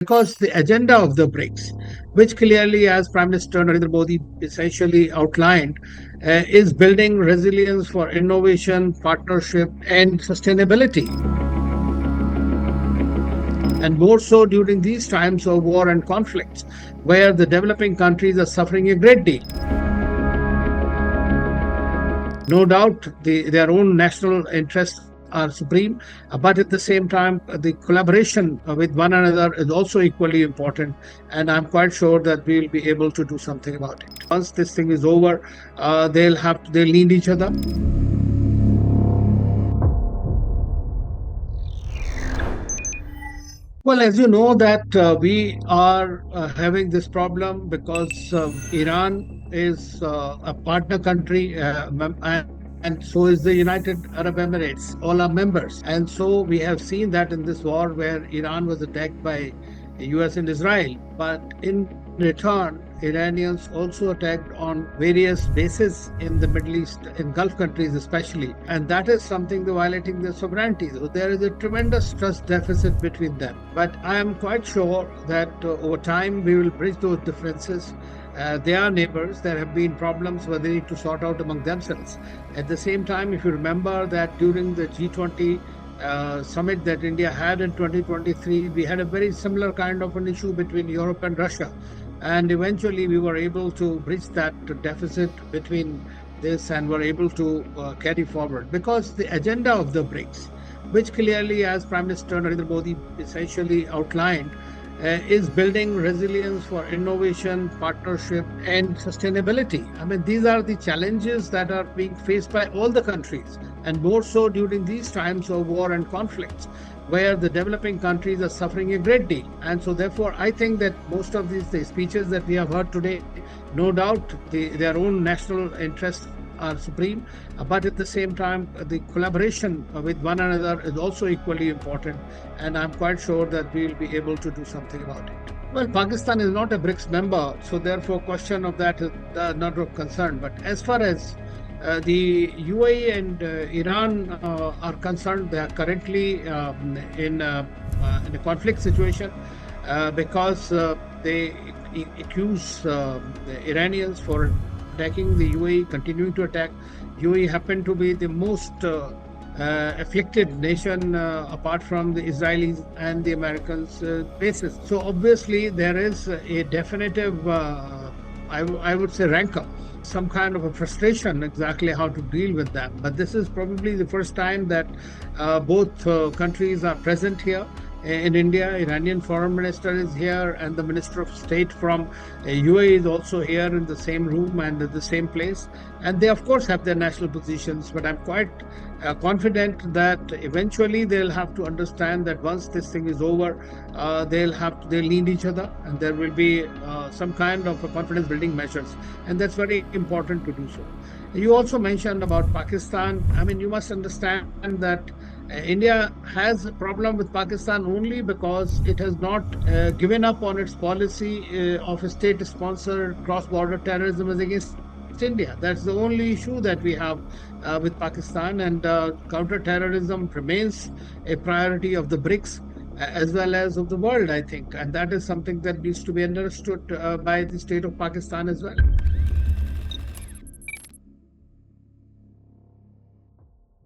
Because the agenda of the BRICS, which clearly, as Prime Minister Narendra Modi essentially outlined, is building resilience for innovation, partnership, and sustainability. And more so during these times of war and conflicts, where the developing countries are suffering a great deal. No doubt, their own national interests are supreme, but at the same time, the collaboration with one another is also equally important. And I'm quite sure that we'll be able to do something about it. Once this thing is over, they'll need each other. Well, as you know, that we are having this problem because Iran is a partner country, and so is the United Arab Emirates. All are members. And so we have seen that in this war where Iran was attacked by the US and Israel. But in return, Iranians also attacked on various bases in the Middle East, in Gulf countries especially. And that is something violating their sovereignty. So there is a tremendous trust deficit between them. But I am quite sure that over time we will bridge those differences. They are neighbors. There have been problems where they need to sort out among themselves. At the same time, if you remember that during the G20 summit that India had in 2023, we had a very similar kind of an issue between Europe and Russia. And eventually we were able to bridge that deficit between this and were able to carry forward. Because the agenda of the BRICS, which clearly, as Prime Minister Narendra Modi essentially outlined, is building resilience for innovation, partnership, and sustainability. I mean, these are the challenges that are being faced by all the countries, and more so during these times of war and conflicts, where the developing countries are suffering a great deal. And so therefore, I think that most of the speeches that we have heard today, no doubt their own national interests are supreme, but at the same time, the collaboration with one another is also equally important, and I'm quite sure that we'll be able to do something about it. Well, Pakistan is not a BRICS member, so therefore question of that is not of concern. But as far as the UAE and Iran are concerned, they are currently in a conflict situation because they accuse the Iranians for attacking the UAE, continuing to attack. UAE happened to be the most afflicted nation apart from the Israelis and the Americans' basis. So obviously there is a definitive, I would say, rancor, some kind of a frustration exactly how to deal with them. But this is probably the first time that both countries are present here. In India, Iranian foreign minister is here, and the minister of state from UAE is also here in the same room and at the same place. And they, of course, have their national positions. But I'm quite confident that eventually they'll have to understand that once this thing is over, they'll need each other, and there will be some kind of a confidence building measures. And that's very important to do so. You also mentioned about Pakistan. I mean, you must understand that India has a problem with Pakistan only because it has not given up on its policy of state-sponsored cross-border terrorism against India. That's the only issue that we have with Pakistan, and counter-terrorism remains a priority of the BRICS as well as of the world, I think. And that is something that needs to be understood by the state of Pakistan as well.